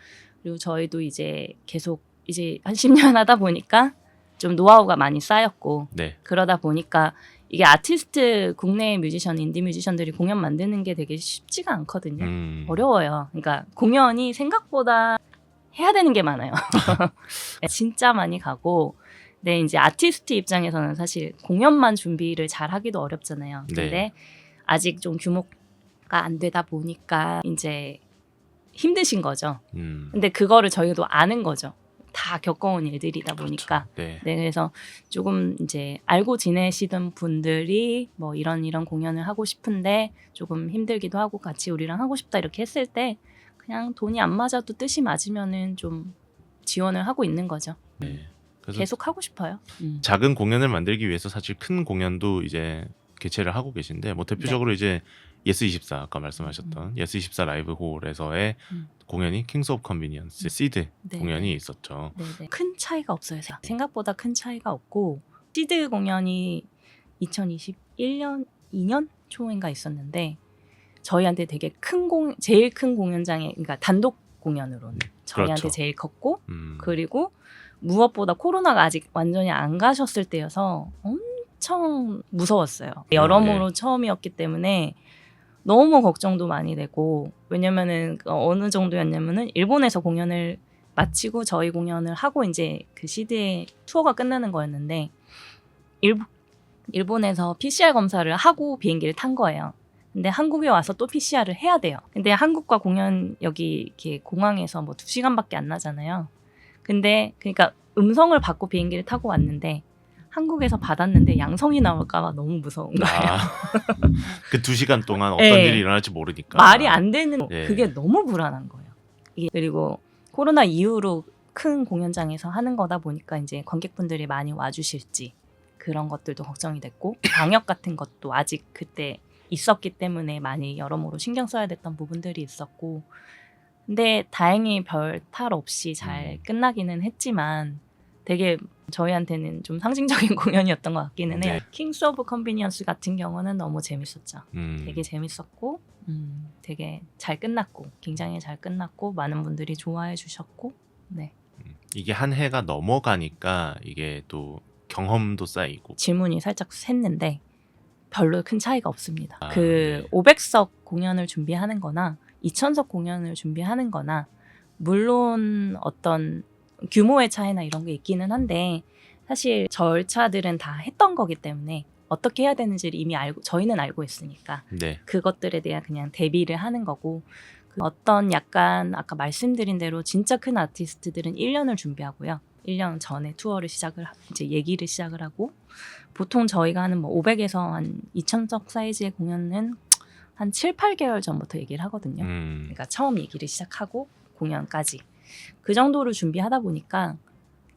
그리고 저희도 이제 계속 이제 한 10년 하다 보니까 좀 노하우가 많이 쌓였고
네.
그러다 보니까 이게 아티스트 국내 뮤지션, 인디 뮤지션들이 공연 만드는 게 되게 쉽지가 않거든요. 어려워요. 그러니까 공연이 생각보다 해야 되는 게 많아요. 진짜 많이 가고 근데 이제 아티스트 입장에서는 사실 공연만 준비를 잘 하기도 어렵잖아요. 근데
네.
아직 좀 규모가 안 되다 보니까 이제 힘드신 거죠. 근데 그거를 저희도 아는 거죠. 다 겪어온 일들이다 보니까.
네.
네, 그래서 조금 이제 알고 지내시던 분들이 뭐 이런 공연을 하고 싶은데 조금 힘들기도 하고 같이 우리랑 하고 싶다 이렇게 했을 때 그냥 돈이 안 맞아도 뜻이 맞으면은 좀 지원을 하고 있는 거죠.
네. 그래서
계속 하고 싶어요.
작은 공연을 만들기 위해서 사실 큰 공연도 이제 개최를 하고 계신데 뭐 대표적으로 이제 예스24 아까 말씀하셨던 예스24 라이브 홀에서의 공연이 킹스 오브 컨비니언스 시드
네,
공연이
네.
있었죠.
네네. 큰 차이가 없어요. 생각보다 큰 차이가 없고 시드 공연이 2021년 2년 초인가 있었는데 저희한테 되게 제일 큰 공연장에 그러니까 단독 공연으로는 저희한테
그렇죠.
제일 컸고 그리고 무엇보다 코로나가 아직 완전히 안 가셨을 때여서 엄청 무서웠어요. 여러모로 처음이었기 때문에 너무 걱정도 많이 되고 왜냐면은 어느 정도였냐면은 일본에서 공연을 마치고 저희 공연을 하고 이제 그 시드의 투어가 끝나는 거였는데 일본에서 PCR 검사를 하고 비행기를 탄 거예요. 근데 한국에 와서 또 PCR을 해야 돼요. 근데 한국과 공연 여기 이렇게 공항에서 뭐 2시간밖에 안 나잖아요. 근데 그러니까 음성을 받고 비행기를 타고 왔는데 한국에서 받았는데 양성이 나올까 봐 너무 무서운 거예요.
그 2시간 동안 어떤
네.
일이 일어날지 모르니까
말이 안 되는
네.
그게 너무 불안한 거예요. 그리고 코로나 이후로 큰 공연장에서 하는 거다 보니까 이제 관객분들이 많이 와주실지 그런 것들도 걱정이 됐고 방역 같은 것도 아직 그때 있었기 때문에 많이 여러모로 신경 써야 됐던 부분들이 있었고 근데 다행히 별 탈 없이 잘 끝나기는 했지만 되게 저희한테는 좀 상징적인 공연이었던 것 같기는 해요. 킹스 오브 컨비니언스 같은 경우는 너무 재밌었죠. 되게 재밌었고 되게 잘 끝났고 굉장히 잘 끝났고 많은 분들이 좋아해 주셨고 네.
이게 한 해가 넘어가니까 이게 또 경험도 쌓이고
질문이 살짝 샜는데 별로 큰 차이가 없습니다.
네.
500석 공연을 준비하는 거나 2000석 공연을 준비하는 거나 물론 어떤 규모의 차이나 이런 게 있기는 한데 사실 절차들은 다 했던 거기 때문에 어떻게 해야 되는지를 이미 저희는 알고 있으니까
네.
그것들에 대한 그냥 대비를 하는 거고 어떤 약간 아까 말씀드린 대로 진짜 큰 아티스트들은 1년을 준비하고요. 1년 전에 투어를 이제 얘기를 시작을 하고 보통 저희가 하는 뭐 500에서 한 2000석 사이즈의 공연은 한 7, 8개월 전부터 얘기를 하거든요. 그러니까 처음 얘기를 시작하고 공연까지 그 정도로 준비하다 보니까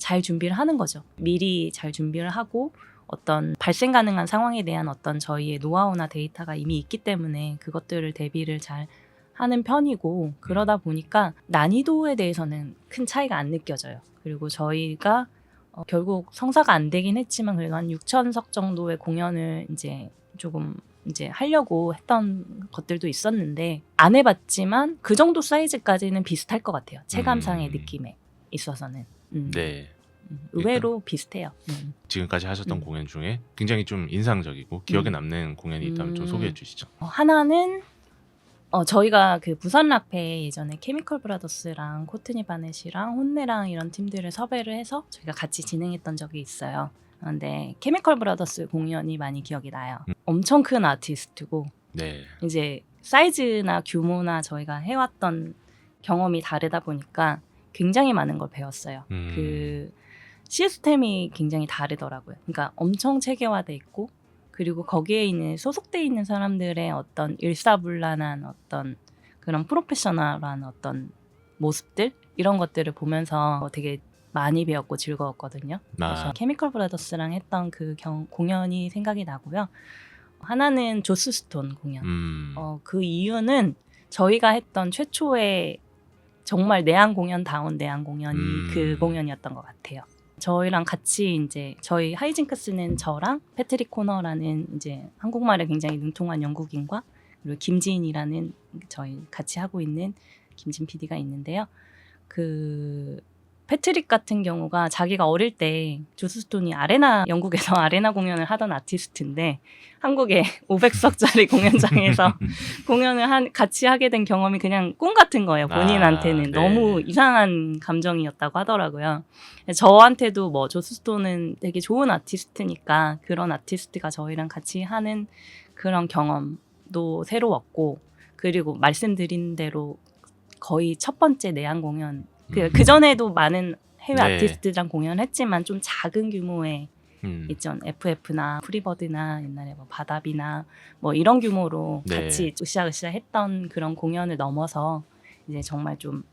잘 준비를 하는 거죠. 미리 잘 준비를 하고 어떤 발생 가능한 상황에 대한 어떤 저희의 노하우나 데이터가 이미 있기 때문에 그것들을 대비를 잘 하는 편이고, 그러다 보니까 난이도에 대해서는 큰 차이가 안 느껴져요. 그리고 저희가 결국 성사가 안 되긴 했지만 그래도 한 6,000석 정도의 공연을 이제 조금 이제 하려고 했던 것들도 있었는데 안 해봤지만 그 정도 사이즈까지는 비슷할 것 같아요. 체감상의 느낌에 있어서는.
네.
의외로 비슷해요.
지금까지 하셨던 공연 중에 굉장히 좀 인상적이고 기억에
음.
남는 공연이 있다면 좀 소개해 주시죠.
하나는 저희가 그 부산 락페 예전에 케미컬 브라더스랑 코트니 바넷이랑 혼내랑 이런 팀들을 섭외를 해서 저희가 같이 진행했던 적이 있어요. 근데 케미컬 브라더스 공연이 많이 기억이 나요. 엄청 큰 아티스트고
네.
이제 사이즈나 규모나 저희가 해왔던 경험이 다르다 보니까 굉장히 많은 걸 배웠어요. 그 시스템이 굉장히 다르더라고요. 그러니까 엄청 체계화돼 있고, 그리고 거기에 있는 소속돼 있는 사람들의 어떤 일사불란한 어떤 그런 프로페셔널한 어떤 모습들, 이런 것들을 보면서 되게 많이 배웠고 즐거웠거든요. 그래서 케미컬 브라더스랑 했던 그 공연이 생각이 나고요. 하나는 조스 스톤 공연. 그 이유는 저희가 했던 최초의 정말 내한 공연다운 내한 공연이 그 공연이었던 것 같아요. 저희랑 같이 이제 저희 하이징크스는 저랑 패트릭 코너라는 이제 한국말에 굉장히 능통한 영국인과 그리고 김지인이라는 저희 같이 하고 있는 김진 PD가 있는데요. 그 패트릭 같은 경우가 자기가 어릴 때 조스스톤이 아레나, 영국에서 아레나 공연을 하던 아티스트인데 한국의 500석짜리 공연장에서 공연을 같이 하게 된 경험이 그냥 꿈 같은 거예요. 본인한테는.
네.
너무 이상한 감정이었다고 하더라고요. 저한테도 뭐 조스스톤은 되게 좋은 아티스트니까 그런 아티스트가 저희랑 같이 하는 그런 경험도 새로웠고, 그리고 말씀드린 대로 거의 첫 번째 내한 공연, 그 전에도 많은 해외 아티스트랑 공연을 했지만 좀 작은 규모의 있죠. FF나 프리버드나 옛날에 뭐 바다비나 뭐 이런 규모로 같이 으쌰으쌰 했던 그런 공연을 넘어서 이제 정말 좀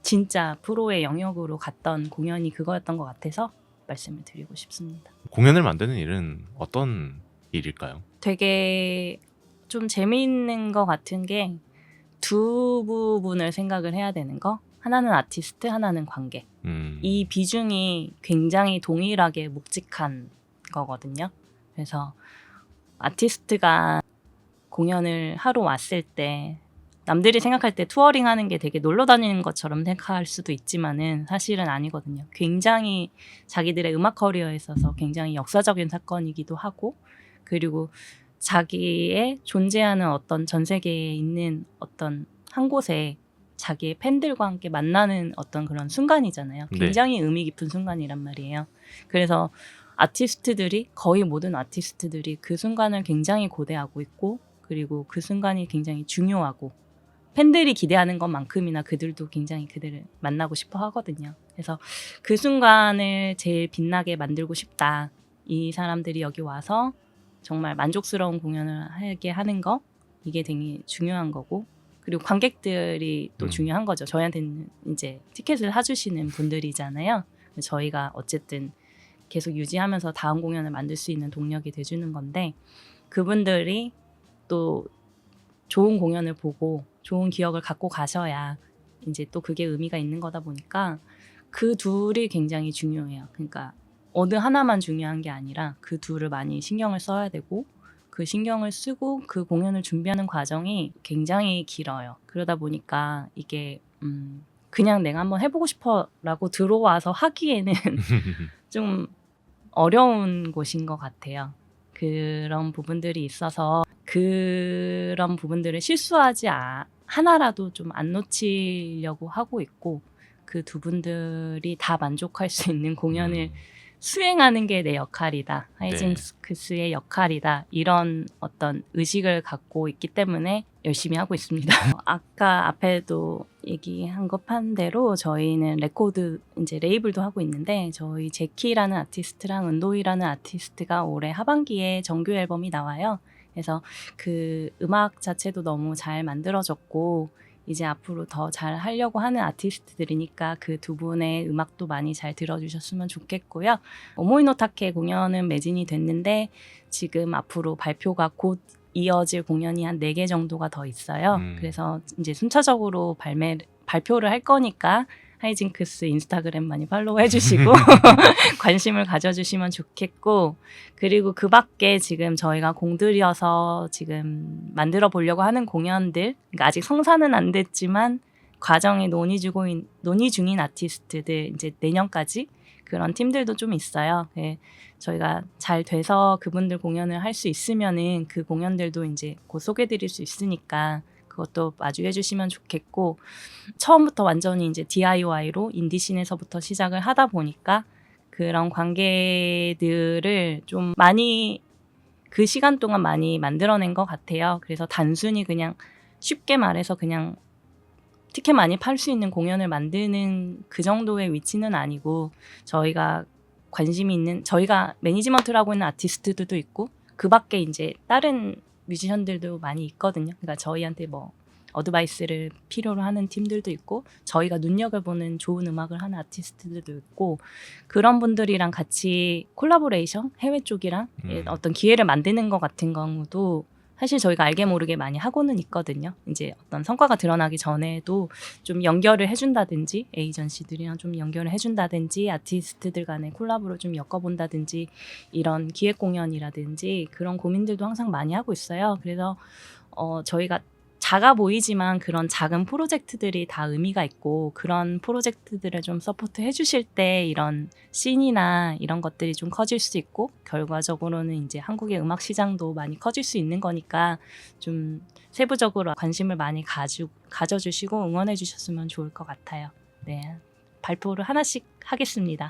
진짜 프로의 영역으로 갔던 공연이 그거였던 것 같아서 말씀을 드리고 싶습니다.
공연을 만드는 일은 어떤 일일까요?
되게 좀 재미있는 것 같은 게 두 부분을 생각을 해야 되는 거. 하나는 아티스트, 하나는 관객. 이 비중이 굉장히 동일하게 묵직한 거거든요. 그래서 아티스트가 공연을 하러 왔을 때 남들이 생각할 때 투어링 하는 게 되게 놀러 다니는 것처럼 생각할 수도 있지만은 사실은 아니거든요. 굉장히 자기들의 음악 커리어에 있어서 굉장히 역사적인 사건이기도 하고, 그리고 자기의 존재하는 어떤 전 세계에 있는 어떤 한 곳에 자기의 팬들과 함께 만나는 어떤 그런 순간이잖아요. 굉장히 의미 깊은 순간이란 말이에요. 그래서 아티스트들이, 거의 모든 아티스트들이 그 순간을 굉장히 고대하고 있고, 그리고 그 순간이 굉장히 중요하고 팬들이 기대하는 것만큼이나 그들도 굉장히 그들을 만나고 싶어 하거든요. 그래서 그 순간을 제일 빛나게 만들고 싶다. 이 사람들이 여기 와서 정말 만족스러운 공연을 하게 하는 거, 이게 되게 중요한 거고, 그리고 관객들이 또 중요한 거죠. 저희한테는 이제 티켓을 사주시는 분들이잖아요. 저희가 어쨌든 계속 유지하면서 다음 공연을 만들 수 있는 동력이 돼주는 건데, 그분들이 또 좋은 공연을 보고 좋은 기억을 갖고 가셔야 이제 또 그게 의미가 있는 거다 보니까 그 둘이 굉장히 중요해요. 그러니까 어느 하나만 중요한 게 아니라 그 둘을 많이 신경을 써야 되고, 그 신경을 쓰고 그 공연을 준비하는 과정이 굉장히 길어요. 그러다 보니까 이게 그냥 내가 한번 해보고 싶어라고 들어와서 하기에는 좀 어려운 곳인 것 같아요. 그런 부분들이 있어서 그런 부분들을 실수하지 하나라도 좀 안 놓치려고 하고 있고, 그 두 분들이 다 만족할 수 있는 공연을 수행하는 게 내 역할이다. 하이징크스의 역할이다. 이런 어떤 의식을 갖고 있기 때문에 열심히 하고 있습니다. 아까 앞에도 얘기한 것한 대로 저희는 레코드 이제 레이블도 하고 있는데, 저희 제키라는 아티스트랑 은도이라는 아티스트가 올해 하반기에 정규 앨범이 나와요. 그래서 그 음악 자체도 너무 잘 만들어졌고, 이제 앞으로 더 잘 하려고 하는 아티스트들이니까 그 두 분의 음악도 많이 잘 들어주셨으면 좋겠고요. 오모이노타케 공연은 매진이 됐는데 지금 앞으로 발표가 곧 이어질 공연이 한 4개 정도가 더 있어요. 그래서 이제 순차적으로 발표를 할 거니까 하이징크스 인스타그램 많이 팔로우 해주시고 관심을 가져주시면 좋겠고, 그리고 그 밖에 지금 저희가 공들여서 지금 만들어 보려고 하는 공연들, 그러니까 아직 성사는 안 됐지만 과정에 논의 중인 아티스트들 이제 내년까지 그런 팀들도 좀 있어요. 네, 저희가 잘 돼서 그분들 공연을 할 수 있으면은 그 공연들도 이제 곧 소개드릴 수 있으니까 그것도 마주해 주시면 좋겠고, 처음부터 완전히 이제 DIY로 인디씬에서부터 시작을 하다 보니까 그런 관계들을 좀 많이 그 시간 동안 많이 만들어낸 것 같아요. 그래서 단순히 그냥 쉽게 말해서 그냥 티켓 많이 팔 수 있는 공연을 만드는 그 정도의 위치는 아니고, 저희가 관심이 있는, 저희가 매니지먼트를 하고 있는 아티스트들도 있고 그 밖에 이제 다른 뮤지션들도 많이 있거든요. 그러니까 저희한테 뭐 어드바이스를 필요로 하는 팀들도 있고 저희가 눈여겨보는 좋은 음악을 하는 아티스트들도 있고, 그런 분들이랑 같이 콜라보레이션, 해외 쪽이랑 어떤 기회를 만드는 것 같은 경우도 사실 저희가 알게 모르게 많이 하고는 있거든요. 이제 어떤 성과가 드러나기 전에도 좀 연결을 해준다든지, 에이전시들이랑 좀 연결을 해준다든지, 아티스트들 간의 콜라보를 좀 엮어본다든지, 이런 기획 공연이라든지 그런 고민들도 항상 많이 하고 있어요. 그래서 저희가 작아 보이지만 그런 작은 프로젝트들이 다 의미가 있고, 그런 프로젝트들을 좀 서포트 해주실 때 이런 씬이나 이런 것들이 좀 커질 수 있고, 결과적으로는 이제 한국의 음악 시장도 많이 커질 수 있는 거니까 좀 세부적으로 관심을 많이 가져주시고 응원해 주셨으면 좋을 것 같아요. 네, 발표를 하나씩 하겠습니다.